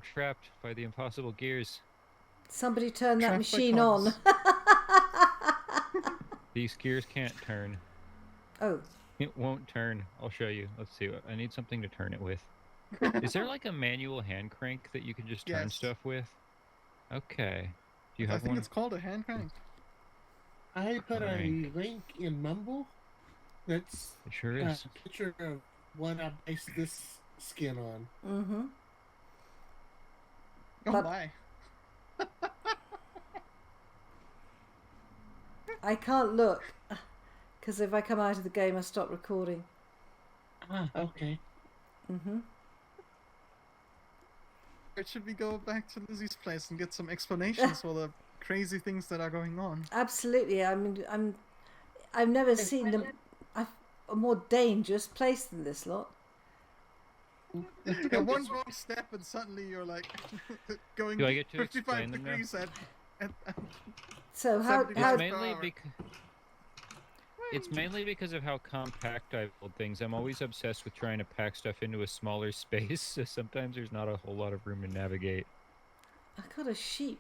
I'm trapped by the impossible gears. Somebody turn that Trapped by machine on. These gears can't turn. Oh. It won't turn. I'll show you. Let's see. I need something to turn it with. Is there like a manual hand crank that you can just turn Yes. stuff with? Okay. Do you I have think one? it's called a hand crank. I put a Crank. link in Mumble. That's It sure a is. picture of what I based this skin on. Mm-hmm. Oh But- my. I can't look. Because if I come out of the game, I stop recording. Ah, okay. Mm-hmm. Or should we go back to Lizzie's place and get some explanations for the crazy things that are going on? Absolutely. I mean, I've never seen a more dangerous place than this lot. Yeah, one wrong step and suddenly you're like going Do I get to 55 explain them now? degrees at So how 70 how miles per hour. It's mainly because of how compact I build things. I'm always obsessed with trying to pack stuff into a smaller space, so sometimes there's not a whole lot of room to navigate. I got a sheep.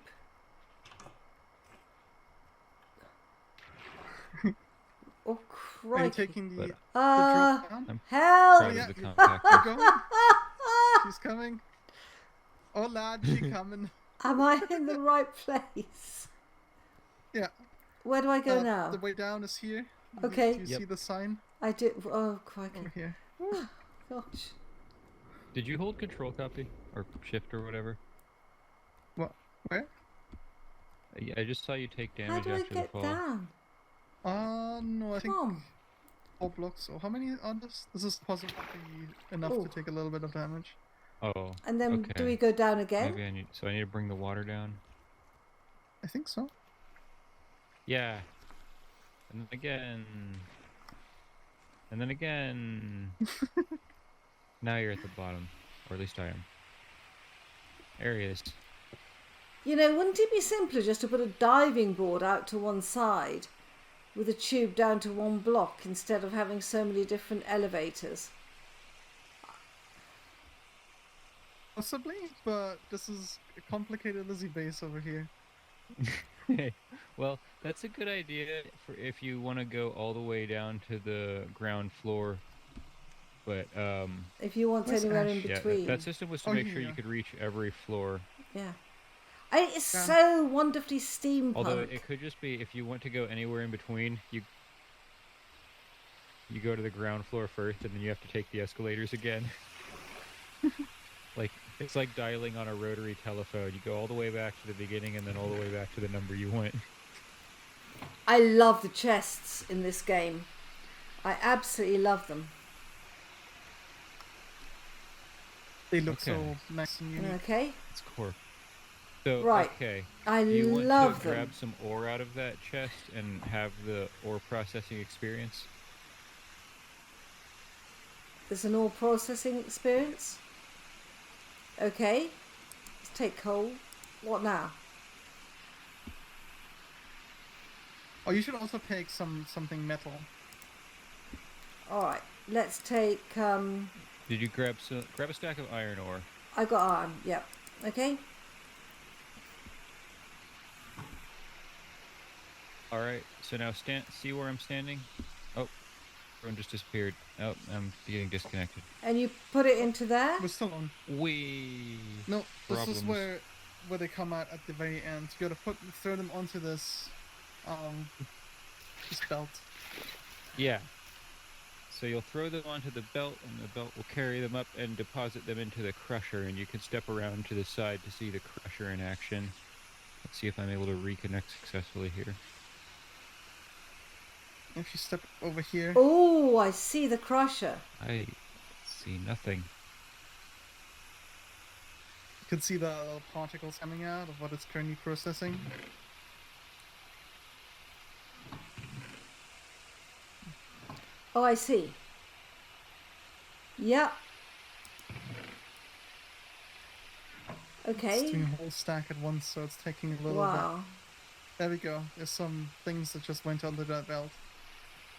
Oh Are you crikey! taking the But- drone down? I'm Help! proud yeah, of the you- compactness. Keep going. She's coming. Oh lad, she coming. Am I in the right place? Yeah. Where do I go now? The way down is here. Okay. Do you Yep. see the sign I do. Oh crikey! over here? Gosh. Did you hold control copy? Or shift or whatever? What? Where? I just saw you take How damage do I after the get fall. down? No, I think Come on. 4 blocks. So how many on this? This is possibly enough Ooh. to take a little bit of damage. Oh. And then okay. do we go down again? Maybe I need to bring the water down. I think so. Yeah. And then again. And then again. Now you're at the bottom. Or at least I am. There he is. You know, wouldn't it be simpler just to put a diving board out to one side with a tube down to one block instead of having so many different elevators? Possibly, but this is a complicated Lizzie base over here. Well, that's a good idea for if you want to go all the way down to the ground floor. But If you want Where's anywhere Ash? in yeah, between. that system was to Oh, make sure yeah. you could reach every floor. Yeah. It's Yeah. so wonderfully steampunk. Although it could just be if you want to go anywhere in between, you go to the ground floor first, and then you have to take the escalators again. Like it's like dialing on a rotary telephone. You go all the way back to the beginning, and then all the way back to the number you want. I love the chests in this game. I absolutely love them. They look Okay. so nice and unique. Okay? It's core. So Right. okay, I do you want love to them. grab some ore out of that chest and have the ore processing experience? There's an ore processing experience. Okay. Let's take coal. What now? Oh, you should also take something metal. Alright. Let's take Did you grab a stack of iron ore? I got iron, yep. Okay. All right. So now see where I'm standing? Oh, everyone just disappeared. Oh, I'm getting disconnected. And you put it into there? We're still on. Wee. No, this is Problems. where they come out at the very end. You gotta throw them onto this this belt. Yeah. So you'll throw them onto the belt, and the belt will carry them up and deposit them into the crusher, and you can step around to the side to see the crusher in action. Let's see if I'm able to reconnect successfully here. If you step over here, Oh, I see the crusher. I see nothing. you can see the little particles coming out of what it's currently processing. Oh, I see. Yep. It's Okay. doing a whole stack at once, so it's taking a little bit. Wow. There we go. There's some things that just went under that belt.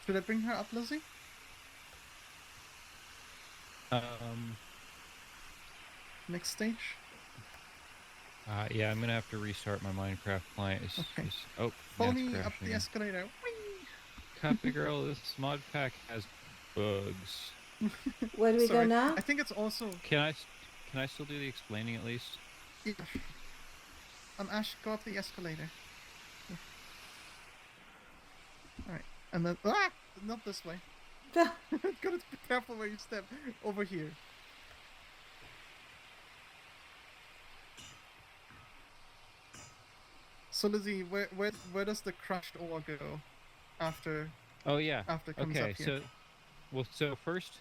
Should I bring her up, Lizzie? Um, Next stage? Yeah, I'm gonna have to restart my Minecraft client. Okay. Oh, Follow now it's me up crashing the again. escalator. Whee! Copygirl, this mod pack has bugs. Where do we go Sorry. now? I think it's also. Can I still do the explaining at least? Yeah. Ash, go up the escalator. Yeah. Alright. And then. Ah! Not this way. Gotta be careful where you step. Over here. So Lizzie, where does the crushed ore go after Oh yeah. it comes up Okay, here? so first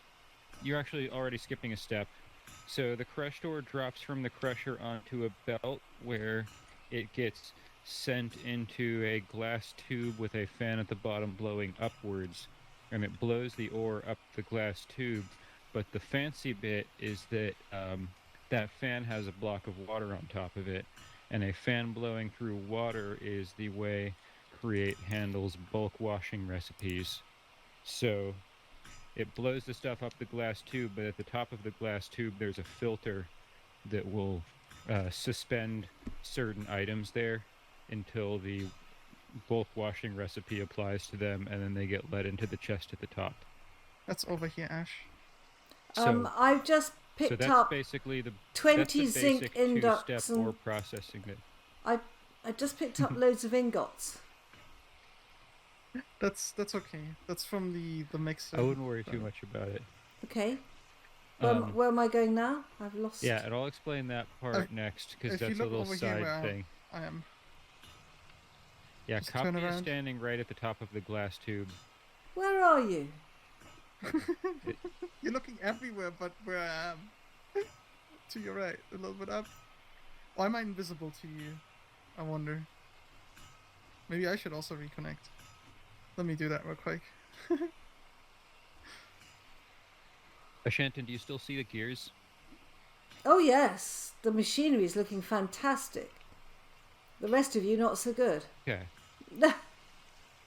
you're actually already skipping a step. So the crushed ore drops from the crusher onto a belt where it gets sent into a glass tube with a fan at the bottom blowing upwards, and it blows the ore up the glass tube. But the fancy bit is that that fan has a block of water on top of it, and a fan blowing through water is the way Create handles bulk washing recipes. So it blows the stuff up the glass tube, but at the top of the glass tube, there's a filter that will suspend certain items there until the bulk washing recipe applies to them, and then they get let into the chest at the top. That's over here, Ash. So, I've just so picked that's up basically the 20 basic zinc two-step ingots ore and processing that. I just picked up loads of ingots. That's okay. That's from the mixer. I wouldn't worry too much about it. Okay. Um, Where am I going now? I've lost. Yeah, and I'll explain that part next because If you that's a look little over here side where thing. I am. Yeah, Just turn Copy is around. standing right at the top of the glass tube. Where are you? You're looking everywhere but where I am. To your right, a little bit up. Why am I invisible to you? I wonder. Maybe I should also reconnect. Let me do that real quick. Ashantin, do you still see the gears? Oh yes, the machinery is looking fantastic. The rest of you not so good. Okay.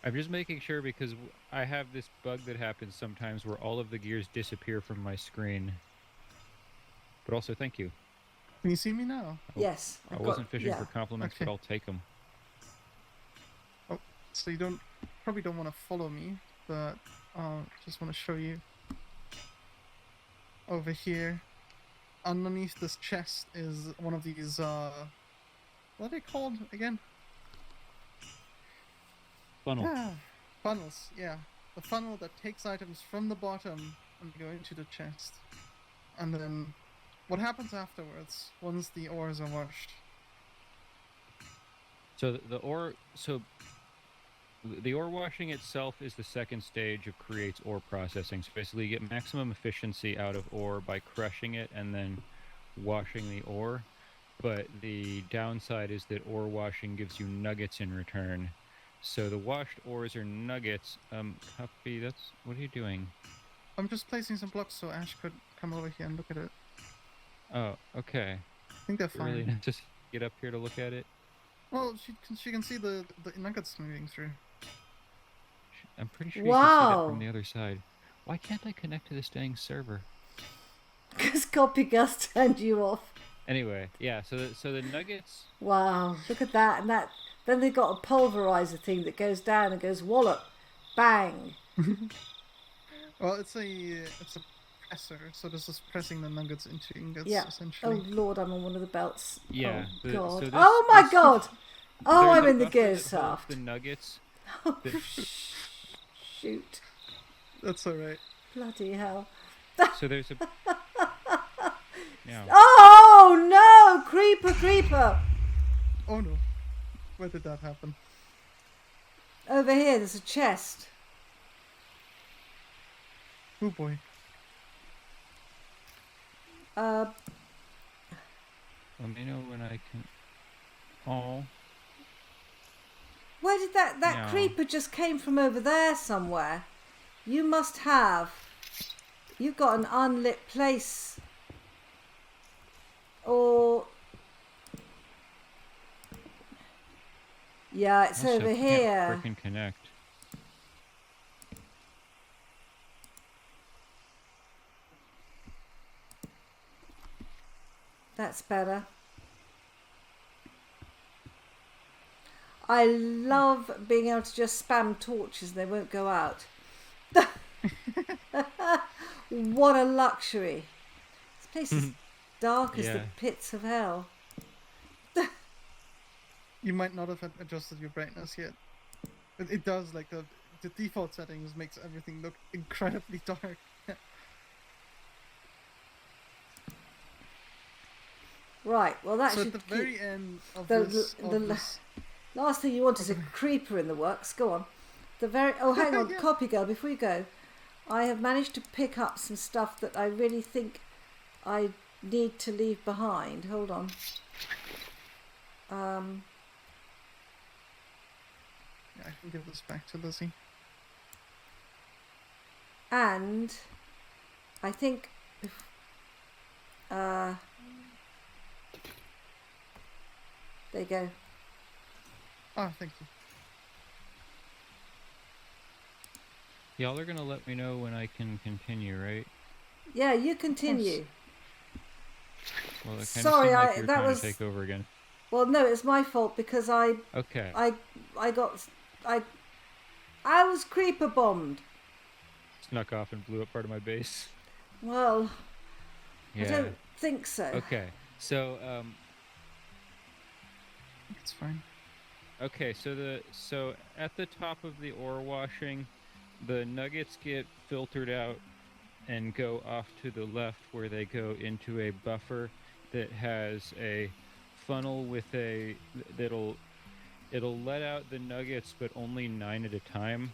I'm just making sure because I have this bug that happens sometimes where all of the gears disappear from my screen. But also, thank you. Can you see me now? Yes, I wasn't fishing for compliments, Okay. but I'll take them. Oh, so you probably don't want to follow me, but just want to show you. Over here, underneath this chest is one of these what are they called again? Funnel. Funnels, yeah. The funnel that takes items from the bottom and go into the chest. And then what happens afterwards once the ores are washed? So the ore washing itself is the second stage of Create's ore processing. So basically you get maximum efficiency out of ore by crushing it and then washing the ore. But the downside is that ore washing gives you nuggets in return. So the washed ores are nuggets. Copy, what are you doing? I'm just placing some blocks so Ash could come over here and look at it. Oh, okay. I think they're fine. Really, just get up here to look at it? Well, she can see the nuggets moving through. I'm pretty sure you can see that Wow. from the other side. Why can't I connect to this dang server? Because copygirl turned you off. Anyway, yeah. So the nuggets. Wow, look at that. And that. Then they've got a pulverizer thing that goes down and goes wallop, bang. Well, it's a presser, so this is pressing the nuggets into ingots, Yeah. essentially. Oh Lord, I'm on one of the belts. Yeah. Oh God. So Oh my God. Oh, I'm in the gear shaft. shaft. The nuggets. Shoot. That's alright. Bloody hell. So there's a. Yeah. Oh no! Creeper! Oh no. Where did that happen? Over here, there's a chest. Oh boy. Let me know when I can. Oh. Where did that Yeah. creeper just came from over there somewhere? You must have. You've got an unlit place. Or. Yeah, it's Also over can't here. frickin' connect. That's better. I love being able to just spam torches and they won't go out. What a luxury. This place is dark as the Yeah. pits of hell. You might not have adjusted your brightness yet. But it does, like the default settings makes everything look incredibly dark. Right, well that So should at the keep... very end of the- this, the- this Last thing you want is a creeper in the works. Go on. Oh, hang on, Yeah. copygirl, before you go. I have managed to pick up some stuff that I really think I need to leave behind. Hold on. yeah, I can give this back to Lizzie. And I think there you go. Oh, thank you. Y'all are gonna let me know when I can continue, right? Yeah, you continue. Well, it kind of Sorry, seemed like you were that trying was... to take over again. Well, no, it's my fault because I Okay. was creeper bombed. Snuck off and blew up part of my base. Well, I Yeah. don't think so. Okay. So It's fine. okay, so at the top of the ore washing, the nuggets get filtered out and go off to the left where they go into a buffer that has a funnel with it'll let out the nuggets but only 9 at a time.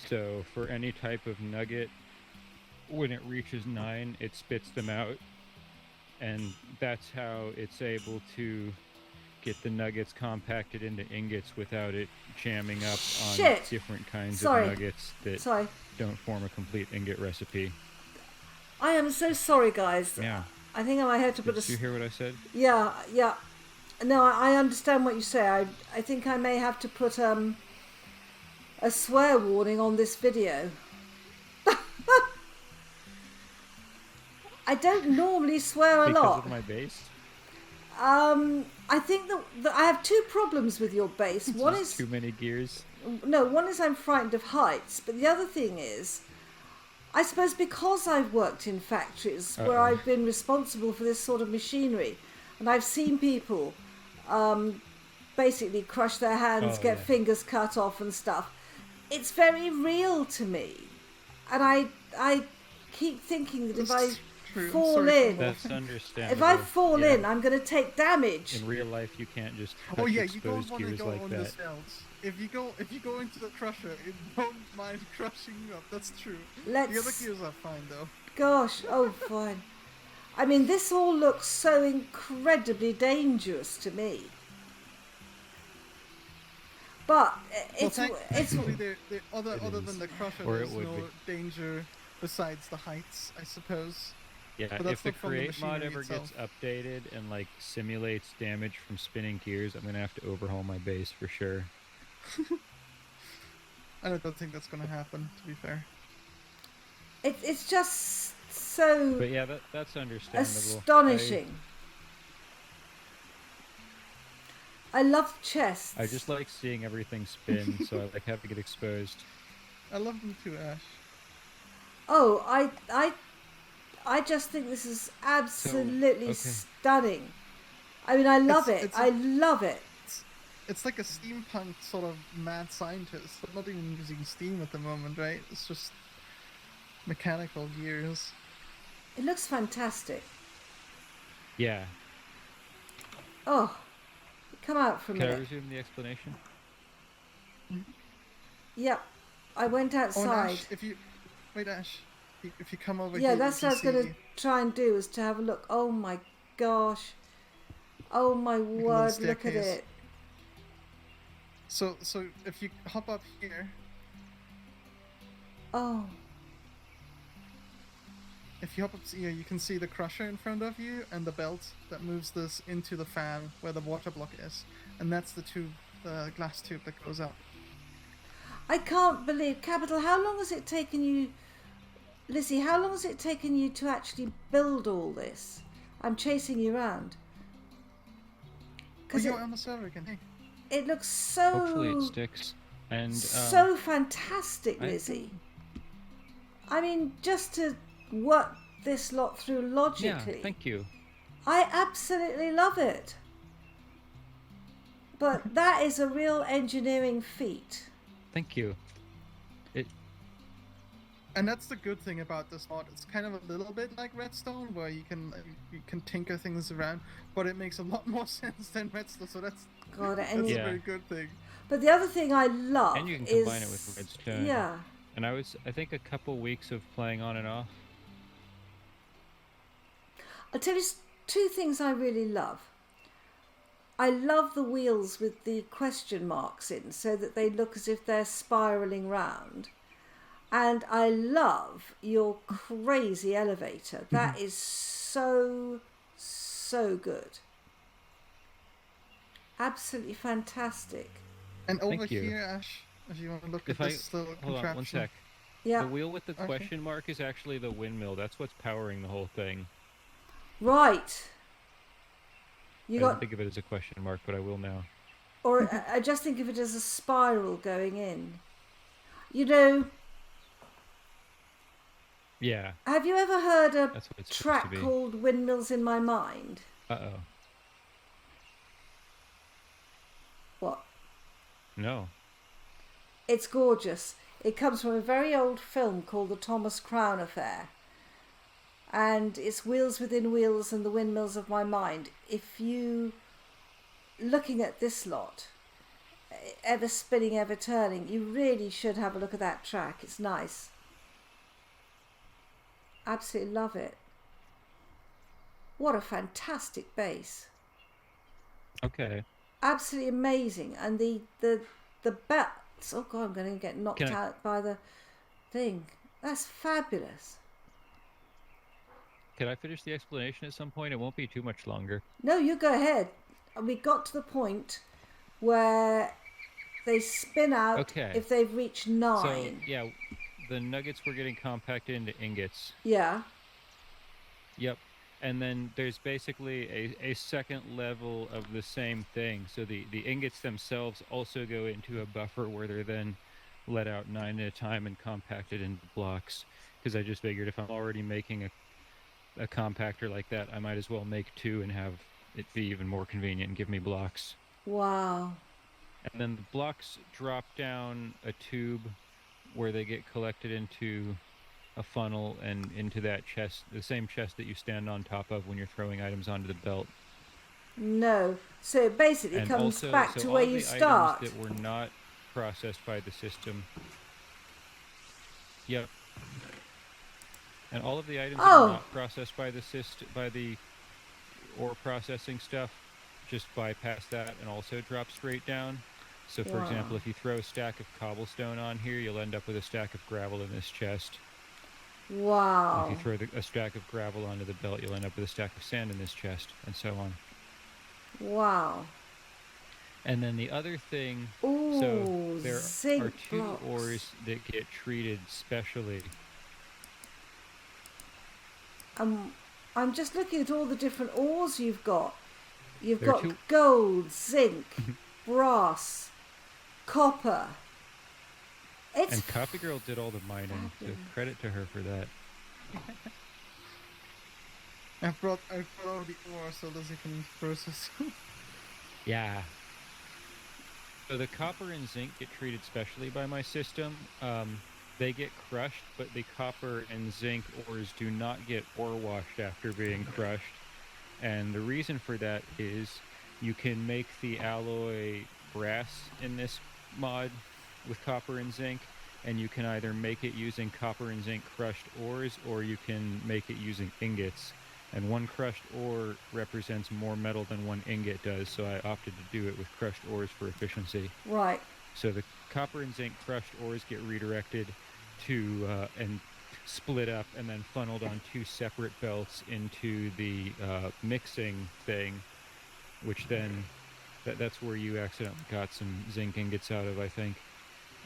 So for any type of nugget, when it reaches 9, it spits them out, and that's how it's able to get the nuggets compacted into ingots without it jamming up on Shit. different kinds Sorry. of nuggets that Sorry. don't form a complete ingot recipe. I am so sorry, guys. Yeah. I think I might have to put Did you hear what I said? Yeah. No, I understand what you say. I think I may have to put a swear warning on this video. I don't normally swear a Because lot. of my base? I think that I have two problems with your base. One Just is too many gears. no, one is I'm frightened of heights, but the other thing is, I suppose because I've worked in factories where Uh-oh. I've been responsible for this sort of machinery, and I've seen people basically crush their hands, Oh, get yeah. fingers cut off and stuff. It's very real to me, and I keep thinking that if I That's true. I'm fall sorry for in, That's understandable. if I fall Yeah. in, I'm going to take damage. In real life, you can't just touch Oh yeah, you exposed don't want to gears go like on that. the cells. If you go into the crusher, it won't mind crushing you up. That's true. The other Let's... gears are fine though. Gosh, oh fine. I mean, this all looks so incredibly dangerous to me. But it's Thankfully, other It than is. the crusher, Or it there's would no be. danger besides the heights, I suppose. Yeah, But that's if the not from the create mod machinery ever gets itself. updated and like simulates damage from spinning gears, I'm gonna have to overhaul my base for sure. I don't think that's gonna happen. To be fair. it's just so But yeah, that's understandable. astonishing. I love chests. I just like seeing everything spin, so I like having it exposed. I love them too, Ash. Oh, I just think this is absolutely okay. stunning. I mean, I love it. I love it. It's like a steampunk sort of mad scientist, but not even using steam at the moment, right? It's just mechanical gears. It looks fantastic. Yeah. Oh, come out for a Can I minute. resume the explanation? Yep, I went Oh, and outside. Ash, if you come over Yeah, here, that's you what I was can going to see try and do, is to have a look. Oh my gosh. Oh my a little word, look at staircase. it. So if you hop up here, Oh, if you hop up here, you can see the crusher in front of you and the belt that moves this into the fan where the water block is, and that's the tube, the glass tube that goes up. I can't believe, Capital, how long has it taken you, Lizzie, how long has it taken you to actually build all this? I'm chasing you around. Oh, 'Cause you're on the server again. Hey. It looks so Hopefully it sticks. And so fantastic, I Lizzie. I mean, just to work this lot through yeah, logically, thank you. I absolutely love it. But that is a real engineering feat. Thank you. And that's the good thing about this mod. It's kind of a little bit like Redstone, where you can tinker things around, but it makes a lot more sense than Redstone. So that's God, that's and a Yeah. very good thing. but the other thing I love And you can is combine it with redstone. Yeah. And I think a couple weeks of playing on and off. I'll tell you two things I really love. I love the wheels with the question marks in so that they look as if they're spiralling round. And I love your crazy elevator. That is so good. Absolutely fantastic. And over Thank you. here, Ash, if you want to look If at I this little hold on one contraption. sec. Yeah. The wheel with the Okay. question mark is actually the windmill. That's what's powering the whole thing. Right. You I didn't got, think of it as a question mark, but I will now. or I just think of it as a spiral going in. You know, Yeah, have you ever heard a that's what it's supposed track to be. called Windmills in My Mind? Uh-oh. What? No. It's gorgeous. It comes from a very old film called The Thomas Crown Affair. And it's Wheels Within Wheels and the Windmills of My Mind. If you, looking at this lot, ever spinning, ever turning, you really should have a look at that track. It's nice. Absolutely love it. What a fantastic bass. Okay. Absolutely amazing. And the belts, oh God, I'm going to get knocked Can I- out by the thing. That's fabulous. Could I finish the explanation at some point? It won't be too much longer. No, you go ahead. And we got to the point where they spin out Okay. if they've reached 9. So, yeah, the nuggets were getting compacted into ingots. Yeah. Yep. And then there's basically a second level of the same thing. So the ingots themselves also go into a buffer where they're then let out 9 at a time and compacted into blocks. Because I just figured if I'm already making a compactor like that, I might as well make 2 and have it be even more convenient and give me blocks. Wow. And then the blocks drop down a tube where they get collected into a funnel and into that chest, the same chest that you stand on top of when you're throwing items onto the belt. No. So it basically And comes also, back so to all where of you the start. items that were not processed by the system. Yep. And all of the items that Oh. are not processed by the ore processing stuff just bypass that and also drop straight down. So for example, Wow. if you throw a stack of cobblestone on here, you'll end up with a stack of gravel in this chest. Wow. If you throw a stack of gravel onto the belt, you'll end up with a stack of sand in this chest, and so on. Wow. And then the other thing, Ooh, so there zinc are 2 blocks. ores that get treated specially. I'm just looking at all the different ores you've got. You've There are got 2 gold, zinc, brass, copper. It's and copygirl did all the mining, so fabulous. credit to her for that. I brought all the ore so Lizzie can process. Yeah. So the copper and zinc get treated specially by my system. They get crushed, but the copper and zinc ores do not get ore washed after being crushed. And the reason for that is you can make the alloy brass in this mod with copper and zinc, and you can either make it using copper and zinc crushed ores, or you can make it using ingots. And 1 crushed ore represents more metal than 1 ingot does, so I opted to do it with crushed ores for efficiency. right. So the copper and zinc crushed ores get redirected to and split up and then funneled on 2 separate belts into the mixing thing, which then that's where you accidentally got some zinc ingots out of, I think.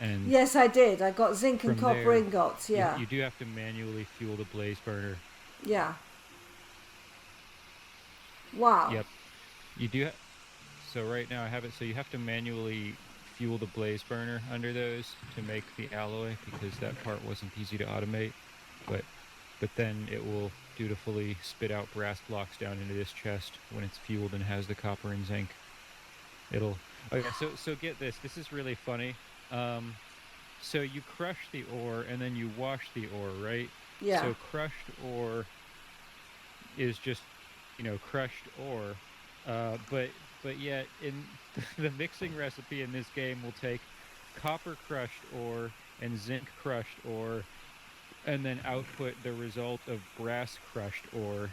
And Yes, I did. I got zinc and from copper there, ingots. Yeah. you do have to manually fuel the blaze burner. Yeah. Wow. Yep. You do. So right now I have it. So you have to manually fuel the blaze burner under those to make the alloy because that part wasn't easy to automate. But then it will dutifully spit out brass blocks down into this chest when it's fueled and has the copper and zinc. It'll. Oh yeah. So get this. This is really funny. So you crush the ore and then you wash the ore, right? Yeah. So crushed ore is just, crushed ore. But yet in the mixing recipe in this game will take copper crushed ore and zinc crushed ore and then output the result of brass crushed ore,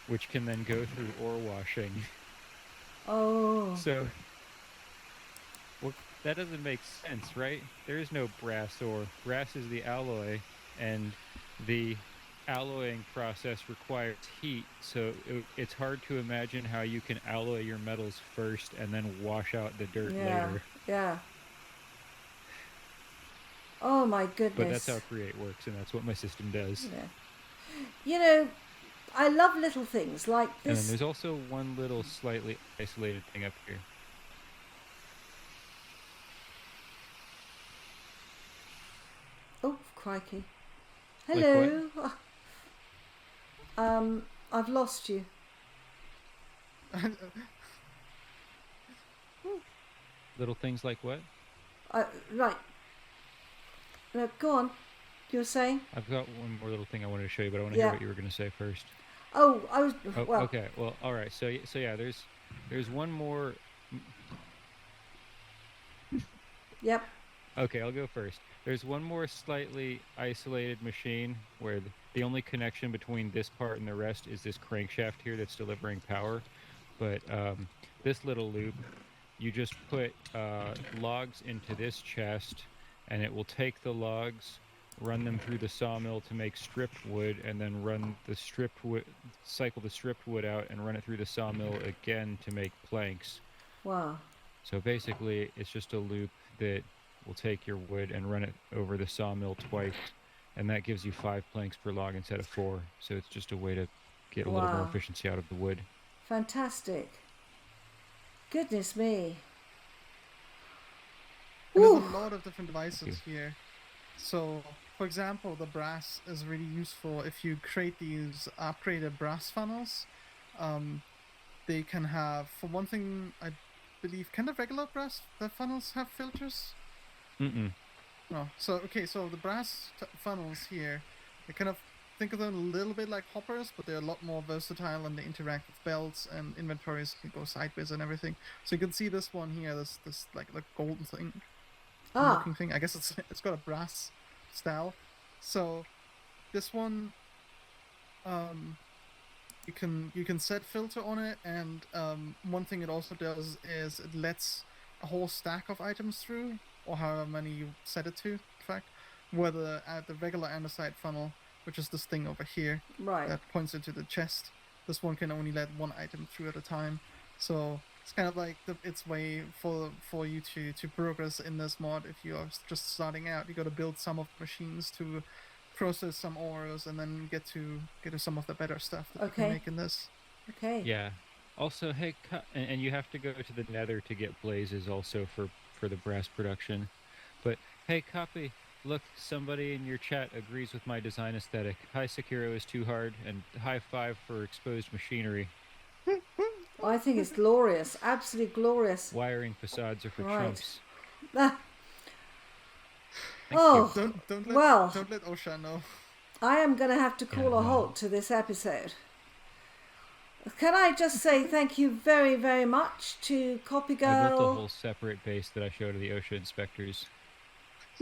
which can then go through ore washing. Oh. So well, that doesn't make sense, right? There is no brass ore. Brass is the alloy, and the alloying process requires heat, so it's hard to imagine how you can alloy your metals first and then wash out the dirt later. Yeah. Oh my goodness. But that's how Create works, and that's what my system does. Yeah. I love little things like this. And then there's also one little slightly isolated thing up here. Oh, crikey. Hello. Like I've lost you. Little things like what? Right. No, go on. You were saying? I've got one more little thing I wanted to show you, but I want to hear what you were going to say first. Oh, I was. Oh, well. okay. Well, all right. So yeah, there's one more. Yep. Okay, I'll go first. There's one more slightly isolated machine where the only connection between this part and the rest is this crankshaft here that's delivering power. But this little loop, you just put logs into this chest, and it will take the logs, run them through the sawmill to make stripped wood, and then run the stripped wood, cycle the stripped wood out, and run it through the sawmill again to make planks. Wow. So basically, it's just a loop that will take your wood and run it over the sawmill twice, and that gives you 5 planks per log instead of 4. So it's just a way to get a little more efficiency out of the wood. Fantastic. Goodness me. And there's a lot of different devices here. So, for example, the brass is really useful if you create these upgraded brass funnels. They can have, for one thing, I believe, can the regular brass funnels have filters? Mm-mm. No. So the brass funnels here, they kind of think of them a little bit like hoppers, but they're a lot more versatile and they interact with belts and inventories can go sideways and everything. So you can see this one here, this like the golden thing, looking thing. I guess it's got a brass style. So this one, you can set filter on it, and one thing it also does is it lets a whole stack of items through, or however many you set it to, in fact, whether at the regular andesite funnel, which is this thing over here, right, that points into the chest. This one can only let one item through at a time. So it's kind of like its way for you to progress in this mod. If you're just starting out, you got to build some of the machines to process some ores and then get to some of the better stuff that you can make in this. Okay. Yeah. Also, hey, and you have to go to the Nether to get blazes also for the brass production. But hey, Copy, look, somebody in your chat agrees with my design aesthetic. Hi, Sekiro is too hard, and high 5 for exposed machinery. I think it's glorious, absolutely glorious. Wiring facades are for chumps. Oh, don't let Osha know. I am going to have to call a halt to this episode. Can I just say thank you very, very much to copygirl. I built a whole separate base that I show to the OSHA inspectors.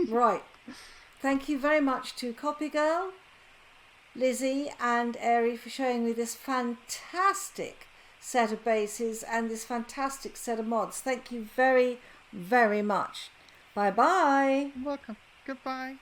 Right. Thank you very much to copygirl, Lizzie and Airy for showing me this fantastic set of bases and this fantastic set of mods. Thank you very, very much. Bye-bye. You're welcome. Goodbye.